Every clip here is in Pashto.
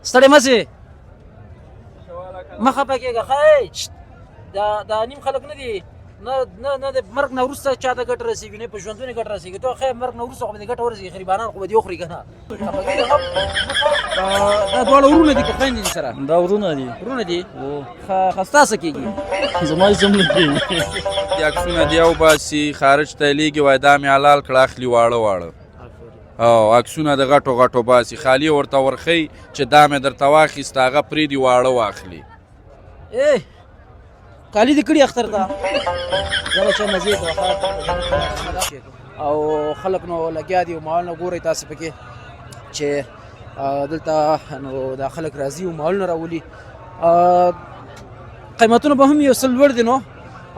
ستړی مه سې مه خفه کېږه ښه دا نیم خلک نه دي نه د مرګ نه وروسته چا ته ګټه رسېږي نه په ژوندون یې ګټه رسېږي ته خیر مرګ نه وروسته خو به دې ګټه ورسېږي غریبانان خو به دې وخوري که نه دا دواړه ورونه دي که خویندې دي سره دا ورونه دي ورونه دي ښه ستا څه کېږي زما هېڅ هم نه کېږي عکسونه دې وباسي خارج ته یې لیږي وایي دا مې حلال کړه اخلي واړه واړه او عکسونه د غټو غټو باسي خالي ورته ورښیي چې دا مې درته واخیست هغه پرېږدي واړه واخلي کالي دې کړي اختر ته زه به چا مزې کوه او خلک نو لګیا دي او مالونه ګورئ تاسې پکې چې دلته نو دا خلک راځي او مالونه راولي قیمتونه به هم یو څه لوړ دي نو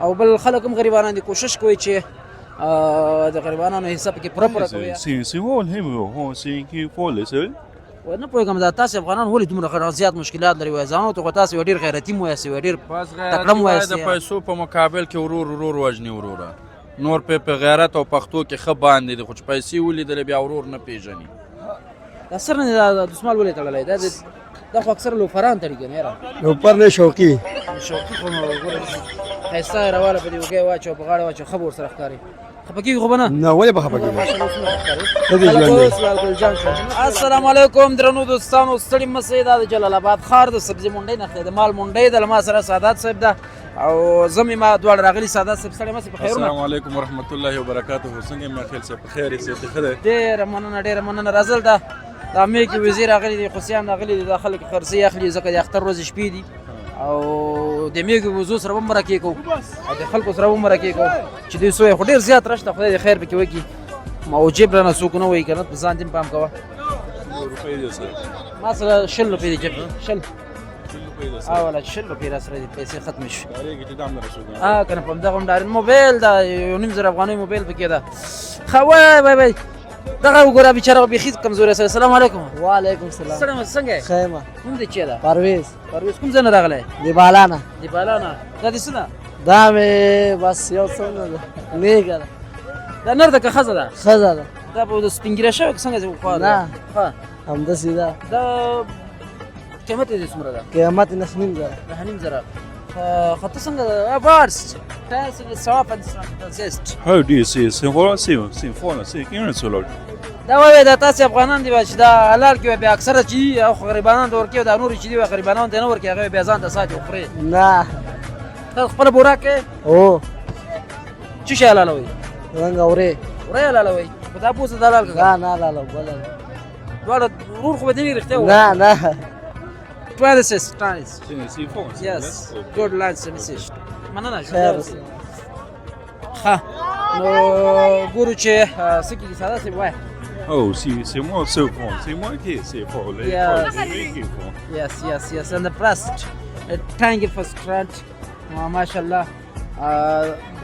او بل خلک هم غریبانان دي کوشش کوي چې د غریبانانو حساب کې پوره کوي نه پوهېږم دا تاسې افغانان ولې دومره زیات مشکلات لري وایي ځانو ته خو تاسې یو ډېر غیرتي مو یاستئ یو ډېر تکړه مو یاستئ د پیسو په مقابل کې ورور وژني وروره نور په غیرت او پښتو کې ښه باندې دي خو چې پیسې ولیدلې بیا ورور نه پېژني دا سر نه دا دسمال ولې تړلی دا خو اکثر لوفران تړي که نه یاره لوفر نه شوقي خو ګوره ښایسته یې راواله په دې اوږه یې واچوه په غاړه واچوه ښه به ورسره ښکاري خفه کېږي خو به نه ولې به خفه کېږي السلام علیکم درنو دوستانو ستړي مه سئ دا د جلال آباد ښار د سبزي منډۍ نښې د مال منډۍ ده له ما سره سعادت صاحب ده او زه مې ما دواړه راغلي سعادت صاحب ستړي مه سئ په خیرونه السلام علیکم ورحمت الله وبرکاته څنګه یې مخیل صاحب په خیر یې صحت ښه دی ډېره مننه راځل ده د امریکې وزیر راغلي دي خوسیان راغلي دي دا خلک خرڅې اخلي ځکه د اختر ورځې شپې دي او د میږو وزو سره به مرکې کوو او د خلکو سره به مرکې کوو چې دوی سوی خو ډېر زیات رشته خدای دې خیر پکې وکړي او جیب رانه څوک نه وایي که نه په ځان دې پام کوه ما سره 10 روپۍ دي جیب 10 اوله 10 روپۍ را سره دي پیسې ختمې شوې که نه په همدغه هم ډارن موبایل ده 1.5 افغانۍ موبایل پکې ده ښه وای دغه وګوره بیچاره بیخي کمزوری سره السلام علیکم وعلیکم السلام څنګه څنګه ښه یم نوم دې چی ده پرویز کوم ځای نه راغلی د بالا نه دا دې څه ده دا مې بس یو څه نه ده نیږه ده دا نر ده که ښځه ده ښځه ده دا به د سپین ږیره شوې که څنګه چې پخوا نه ښه همداسې ده دا قیمت یې څومره ده قیمت یې 9,500 خو ته څنګه first How do you see it? دا وایي دا تاسې افغانان دي چې دا حلال کې بیا اکثره چې او غریبانان ته ورکوي دا نور چې دي غریبانان ته نه ورکوي هغه بیا ځان ته ساتي خوري نه ته خپله بوره کې او څه شی حلالوئ څنګه ورې حلالوئ خو دا پوسه د حلال که نه حلالو بله دواړه ورور خو به دې رښتیا نه Travis. Yes. Good lunch message. مننه ښه نو ګورو چې څه کېږي ساده صاحب وایه Oh, c'est moi ce fond. C'est moi qui c'est fort. Yes. And the first triangle first strand. ماشاءالله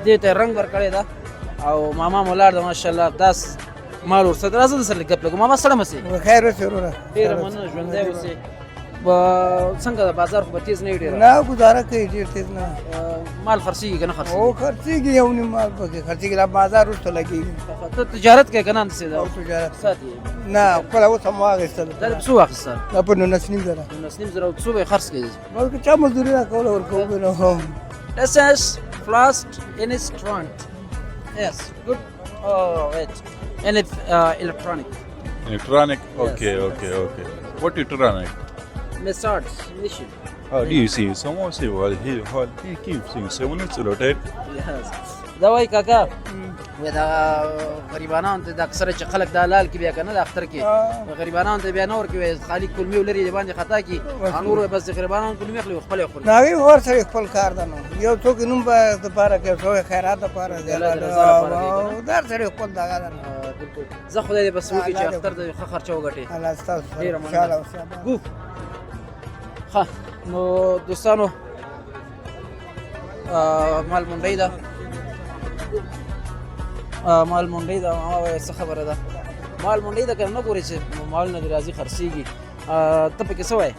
دې ته رنګ ورکړی ده او ماما مولار ده ماشاءالله داس مال ورسره راځه د سره لګپ لګو ماما سره مسې خیر اوسې وروره ډېره مننه ژوندی اوسې څنګه د بازار خو به تیز نه وي ډېره نه ګزاره کوي ډېر تیز نه مال خرڅېږي که نه خرڅېږي او خرڅېږي یو نیم مال پکې خرڅېږي لا بازار وروسته لګېږي ته تجارت کوې که نه همداسې او تجارت ساتي نه خپله اوس هم واخېستل دا دې په څو واخېسته دا په 19,500 19,500 او څو به یې خرڅ کړې بلکې چا مزدوري راکوله ورکوو نو This is flask in its trunk. Yes, good. Oh, wait. And it's electronic. Electronic? Yes. Okay. What electronic? Massage machine. How do you see? Someone say, well, he keeps saying 7 it's rotate. Yes. دا وایي کاکا وایي دا غریبانانو ته د اکثره چې خلک دا حلال کړي بیا که نه د اختر کې غریبانانو ته بیا نه ورکوي خالي کلمې ولري د باندې خطا کړي نور بس د غریبانو کلمې اخلي خپل خوري نه هغوی ور سره خپل کار ده نو یو څوک نوم به دپاره کوي څوک خیرات دپاره دی دا سره خپل دغه ده بالکل زه خدای دې بس وکړي چې اختر ته ښه خرچه وګټې الله ستاسو ډېره مننه ګو ښه نو دوستانو مال منډۍ ده مال منډۍ ده ماما وایي څه خبره ده مال منډۍ ده که نه ګورې چې مالونه دې راځي خرڅېږي ته پکې څه وایې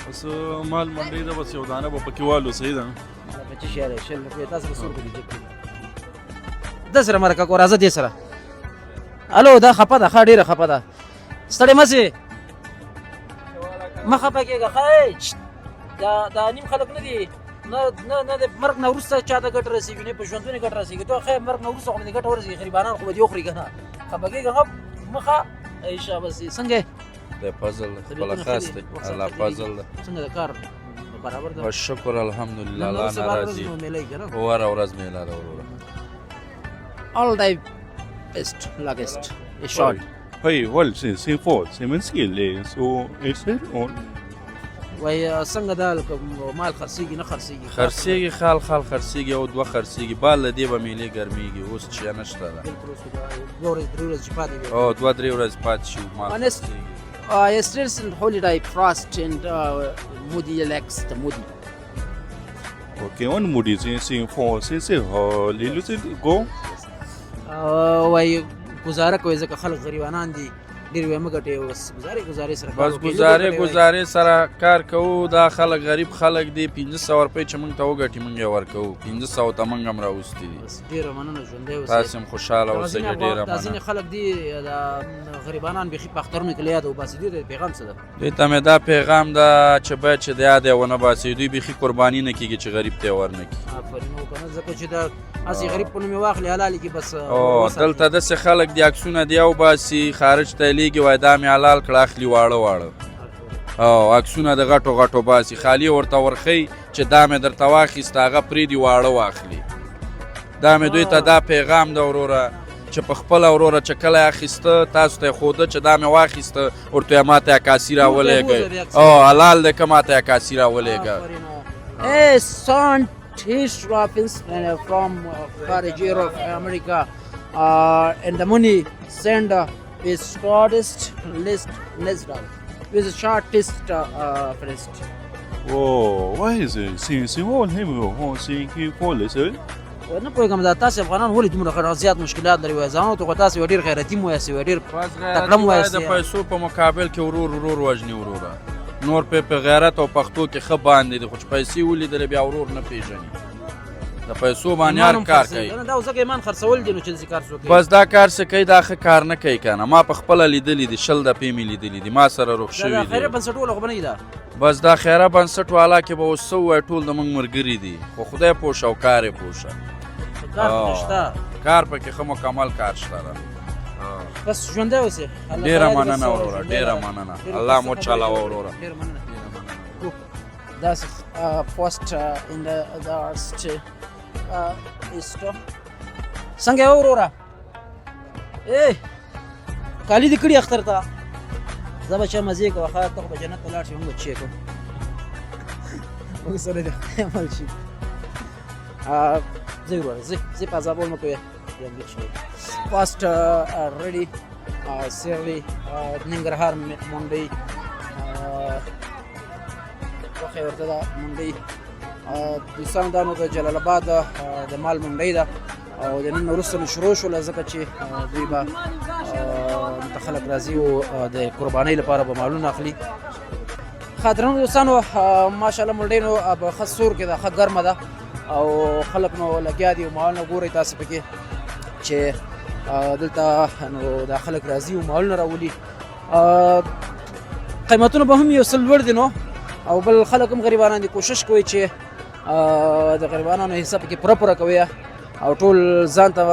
بس مال منډۍ ده بس یو دانه به پکې والو صحیح ده په څه شی دی 10 روپۍ تاسو به څو روپۍ دي جیب کې ده سره مرکه کو راځه دې سره الو دا خفه ده ښه ډېره خفه ده ستړې مه سې مخه پکېږه خای دا نیم خلک نه دي نه د مرګ نه وروسته چا ته ګټه رسېږي نه په ژوندون ګټه رسېږي ته خیر مرګ نه وروسته خو دې ګټه ورسېږي غریبانان خو به دې وخوري که نه خفه کېږه مخه عیشه بس څنګه د فضل خپله خاص دی الله فضل ده څنګه د کار برابر ده شکر الحمدلله الله نه راضي هره ورځ میله ده وروره all thy best luckest is short Hey, well, since for skill, so it's it on. وای څنګه دا مال خرڅېږي نه خرڅېږي خرڅېږي خال خرڅېږي او دوه خرڅېږي بال له دې به میلې ګرمېږي اوس شی نشته ده دوه ورځې درې ورځې چې پاتې وي او دوه درې ورځې پاتې شي مال خرڅېږي Yesterday in holiday frost and Moody Alex the Moody Okay, on Moody since for since little go. وای گزاره کوي ځکه خلک غریبانان دي ډېر ویمه ګټې ګزارې سره بس گزارې سره کار کوو دا خلک غریب خلک دي 1500 روپۍ چې موږ ته وګټي موږ یې ورکوو 1500 ته موږ هم راوستي دي ډېره مننه ژوندی اوسئ تاسې هم خوشحاله اوسئ ډېره دا ځینې خلک دي دا غریبانان بیخي په اخترونو کې له یاده وباسي دوی ته پیغام څه ده دوی ته مې دا پیغام ده چې باید چې د یاد یې ونه باسي دوی بیخي قرباني نه کېږي چې غریب ته یې ورنه کړي آفرین وکنه ځکه چې دا هسې غریب په نوم یې واخلي حلالې کې بس دلته داسې خلک دي عکسونه دې وباسي خارج ته یې لیږي وایي دا مې حلال کړه اخلي واړه او عکسونه د غټو باسي خالي ورته ورښیي چې دا مې درته واخیسته هغه پرېږدي واړه واخلي دا مې دوی ته دا پیغام ده وروره چې په خپله وروره چې کله یې اخیسته تاسو ته یې ښوده چې دا مې واخیسته ورته یې ما ته یې عکاسي راولېږئ او حلال دی که ما ته یې عکاسي راولېږه His Robbins from Kharaj of America and the money send is shortest list down with the shortest first. Oh, why is it? Since you want him, oh, see, he fall listen. نه پوهېږم دا تاسې افغانان ولې دومره زیات مشکلات لري وایي ځانو ته خو تاسې یو ډېر غیرتي م وایاستئ یو ډېر تکړه م وایاستئ د پیسو په مقابل کې ورور وژني وروره نور په غیرت او پښتو کې ښه باندې دي خو چې پیسې ولیدلې بیا ورور نه پېژني د پیسو باندې هر کار کوي دا اوس ځکه ایمان خرڅول دي نو چې داسې کار څوک بس دا کار څه کوي دا ښه کار نه کوي که نه ما په خپله لیدلي دي 10 دفعې مې لیدلي دي ما سره روغ شوي دي خیریه بنسټ والا خو به نه وي دا بس دا خیره بنسټ والا کې به اوس څه ووایي ټول د موږ ملګري دي خو خدای پوه شه او کار یې پوه شه کار پکې ښه مکمل کار شته ده بس ژوندی اوسې ډېره مننه وروره ډېره مننه الله مو چلاوه وروره ډېره مننه That's first in the east. څنګه یې وروره کالي دې کړي اختر ته زه به چا مزې کوه ښه ته خو به جنت ته لاړ شي موږ به چیې کوو موږ سره دې خدای عمل شي ځئ وروره ځئ په عذابول مه کوې فاست ریډي سیرلی ننګرهار منډۍ خوښه یې ورته ده منډۍ دوستانو دا نو د جلال آباد د مال منډۍ ده او د نن نه وروسته نو شروع شوله ځکه چې دوی به دلته خلک راځي او د قربانۍ لپاره به مالونه اخلي خاطرانو دوستانو ماشاءالله منډۍ نو په ښه سور کې ده ښه ګرمه ده او خلک نو لګیا دي او مالونه ګورئ تاسې پکې چې دلته نو دا خلک راځي او مالونه راولي قیمتونه به هم یو څه لوړ دي نو او بل خلک هم غریبانان دي کوشش کوي چې د غریبانانو حصه پکې پوره کوي او ټول ځان ته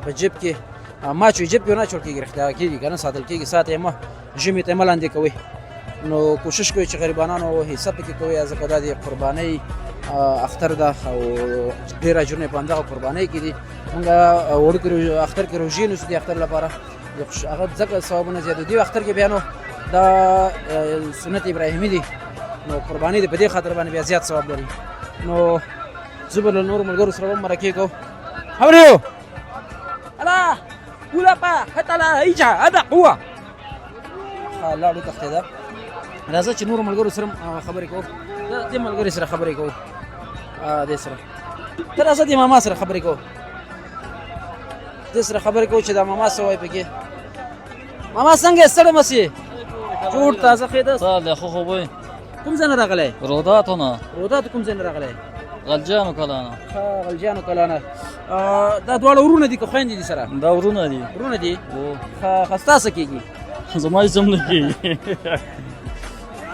په جیب کې ما چې جیب کې نه چور کېږي رښتیا کېږي که نه ساتل کېږي ساعت یې مه ژمي ته یې مه لاندې کوئ نو کوشش کوي چې غریبانانو حصه پکې کوي ځکه دا د قربانۍ اختر ده او ډېر اجرونه په همدغه قربانۍ کې دي موږ وړوکي اختر کې روژې نیسو د اختر لپاره هغه ځکه ثوابونه زیات دي اختر کې بیا نو دا سنت ابراهیمي دي نو قرباني دې په دې خاطر باندې بیا زیات ثواب لري نو زه به له نورو ملګرو سره هم مرکې کوم How are you? Allah! Ula pa! Hatala! Ija! Ada! Qua! لاړو تښتېده راځه چې نورو ملګرو سره خبرې کوو دې ملګري سره خبرې کوو دې سره ته راځه دې ماما سره خبرې کوو دې سره خبرې کوو چې دا ماما څه وایي پکې ماما څنګه یې ستړی مه سې جوړ تازه ښې ده سهار دی ښه خوب وی کوم ځای نه راغلی روداتو نه روداتو کوم ځای نه راغلی غلجانو کلانه غلجانو کلانه دا دواړه ورونه دي که خویندې دي سره دا ورونه دي ورونه دي ښه ستا څه کېږي زما هېڅ هم نه کېږي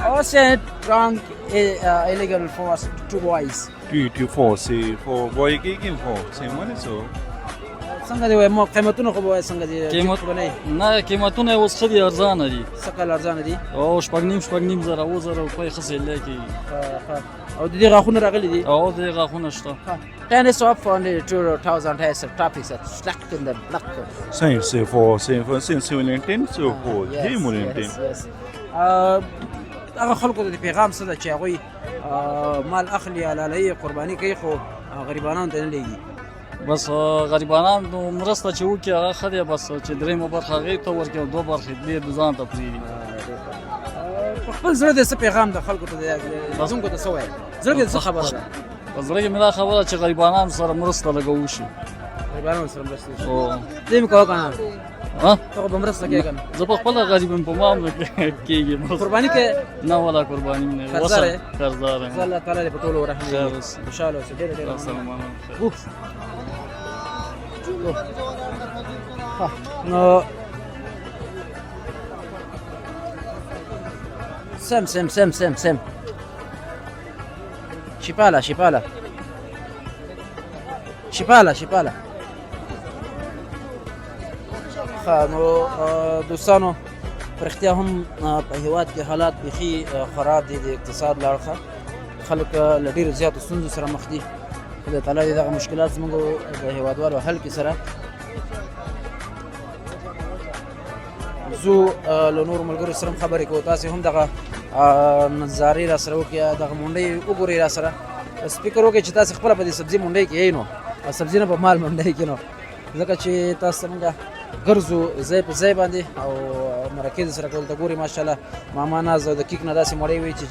also drunk illegal for two boys. Tu force for boy gegen force money so. څنګه دی مو قیمتونه خو به څنګه دي قیمت نه قیمتونه اوس ښه دي ارزانه دي سکل ارزانه دي او شپږ نیم زره اوه زره روپۍ ښه سیل دی او د دې غاښونه راغلي دي او د غاښونه شته tennis up for the 2000 has topics at slack in the black. Sen so for هغه خلکو د پیغام څه ده چې هغوی مال اخلي حلالوي قرباني کوي خو غریبانو ته نه لیږي بس غریبانان نو مرسته چې وکړي هغه ښه دی بس چې درېیمه برخه هغې ته ورکړي او دوه برخې دې ځان ته پرېږدي په خپل زړه د څه پیغام د خلکو ته لازمکو ته څه وایي زړه کې څه خبره ده په زړه کې مې دا خبره چې غریبانانو سره مرسته لږه وشي غریبانو سره مرسته وشي دې مې کوه که نه ته خو به مرسته کوې که نه زه په خپله غریب یم په ما هم کېږي قرباني کوې نه والا قرباني مې نه قرضدار یې قرضدار یم الله تعالی دې په ټولو ورحم خیر وکړي اوسې خوشحاله اوسې ډېره ډېره السلام مننه. علیکم نو سم شپاله نو دوستانو پر اختیا هم په هیواد کې حالات بیخي خراب دي د اقتصاد له اړخه خلک له ډېرو زیاتو ستونزو سره مخ دي خدای تعالی دې دغه مشکلات زموږ د هیوادوالو حل کړي سره زه له نورو ملګرو سره هم خبرې کوو تاسې هم دغه نظارې را سره وکړئ دغه مونډۍ وګورئ را سره فکر وکړئ چې تاسې خپله په دې سبزي مونډۍ کې یئ نو سبزي نه په مال مونډۍ کې نو ځکه چې تاسو څنګه ګرځو ځای په ځای باندې او مرکې سره کول ته ګوري ماشاءالله ماما ناز او د کیک نه داسې مړۍ وي چې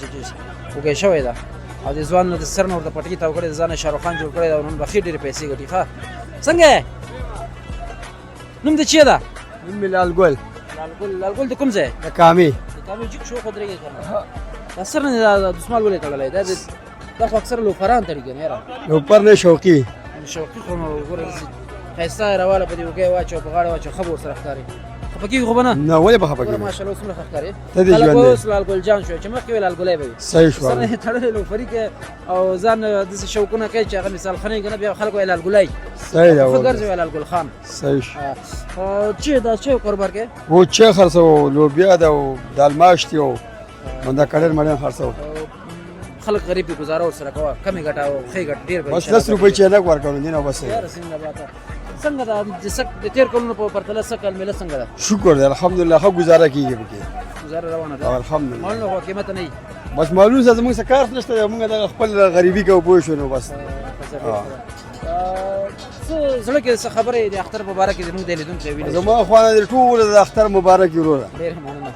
وږی شوی ده او د ځوان نه د سر نه ورته پټکي تاو کړی د ځان شاهرخ خان جوړ کړی ده او نن به ښې ډېرې پیسې ګټي ښه څنګه یې نوم د چی ده نوم مې لالګل لالګل د کوم ځای د کامې د کامې جګ شو خو درېږي که نه دا سر نه دا دسمال ولې تړلی دا خو اکثره لوفران تړي که نه یاره لوپر نه شوقي شوقي خو نو ګوره داسې ښایسته یې راواله په دې اوږه یې واچوه په غاړه یې واچوه ښه به ورسره ښکاري خفه کېږي خو به نه نه ولې به خفه ګوره کېږي ماشاءالله اوس څومره ښه ښکاري ته دې خلک ژوند به دی اوس لالګل جان شوی چې مخکې وې لالګلی به وي صحیح شو سره یې تړلی لوفري کې او ځان داسې شوقونه کوي چې هغه مثال خانې که نه بیا خلک وایي لالګلی صحیح ده ښه ګرځي وایي لالګل خان صحیح شو چې دا چې کاروبار کې و چې خرڅو لوبیا ده او دال ماش دي او منده کډر مړین خرڅو خلک غریب دي ګزاره ورسره کوه کمې ګټه او ښې ګټه ډېر به بس 10 روپۍ چې نه ورکړو دي نو بس یاره څنګه باته څنګه دا د تېر کلونو په پرتله سږ کال میله څنګه ده شکر دی الحمدلله ښه گزاره کیږي پکې گزاره روانه او ده الحمدلله مالونه خو قیمته نه وي بس معلوم څه زموږ څه کار نشته دی موږ د خپل غریبي کوو پوه شو نو بس څه زړه کې څه خبرې د اختر په باره کې زموږ د لیدونکو ویلې زما خوانه د ټول د اختر مبارک وروره ډېر مننه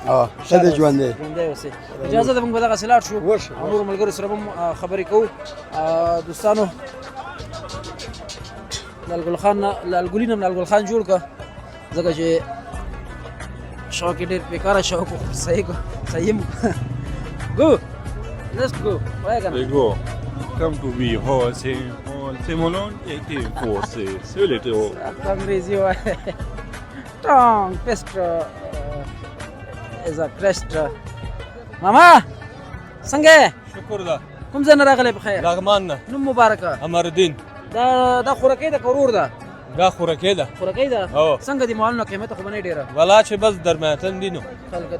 ښه دی ژوند دی ژوندی اوسئ اجازه ده موږ به دغسې لاړ شو او نورو ملګرو سره به هم خبرې کوو دوستانو لالګل خان نه لالګلي نه لالګل خان جوړ کړه ځکه چې شوق یې ډېر بېکاره شوق و صحیح صحیح go let's go وایه که نه go come to me horse molon e force سولته په انګریزي وایه ټانګ پیسټر از ا کرسټر ماما څنګه یې شکر ده کوم ځای نه راغلی په خیر لغمان نه نوم مبارکه امردین دا خورکۍ ده که ورور ده دا خورکې ده خورکۍ ده او څنګه دي مالونه قیمته خو به نه ډېره ولا چې بس درمیاتن دي نو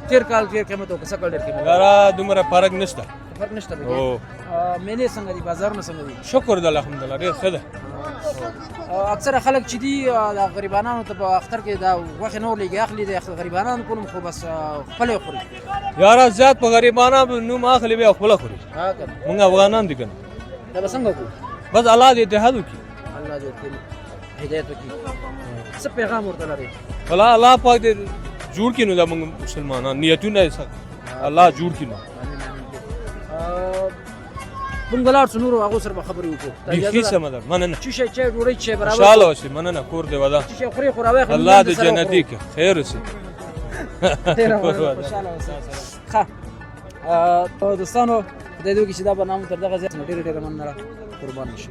تېر کال ډېر قیمت و که څه کال ډېر قیمت یاره دومره فرق نشته فرق نشته پکې او مېلې څنګه دي بازارونه څنګه دي شکر ده الحمدلله ډېر ښه ده اکثره خلک چې دي د غریبانانو ته په اختر کې دا غوښې نه ورلېږي اخلي د غریبانانو په نوم خو بس خپله یې خوري یاره زیات په غریبانو نوم اخلي بیا خپله خوري ها که نه مونږ افغانان دي که نه دا به څنګه وکړو بس الله دې اتحاد وکړي الله دې ورته هدایت وکړي څه پیغام ورته لري ولا الله پاک دې جوړ کړي نو زموږ مسلمانان نیتونه یې الله جوړ کړي نو موږ به لاړ شو نورو هغو سره به خبرې وکړو بیخي سمه ده مننه چې شی چای ډوډۍ چې برابر خوشحاله اوسې مننه کور دې وده چې شی خورې خو راویښه الله دې جنتي کړي خیر اوسې ډېره مننه خوشحاله اوسئ ښه دوستانو خدای دې وکړي چې دا برنامه تر دغه ځای ډېره ډېره مننه قربان شي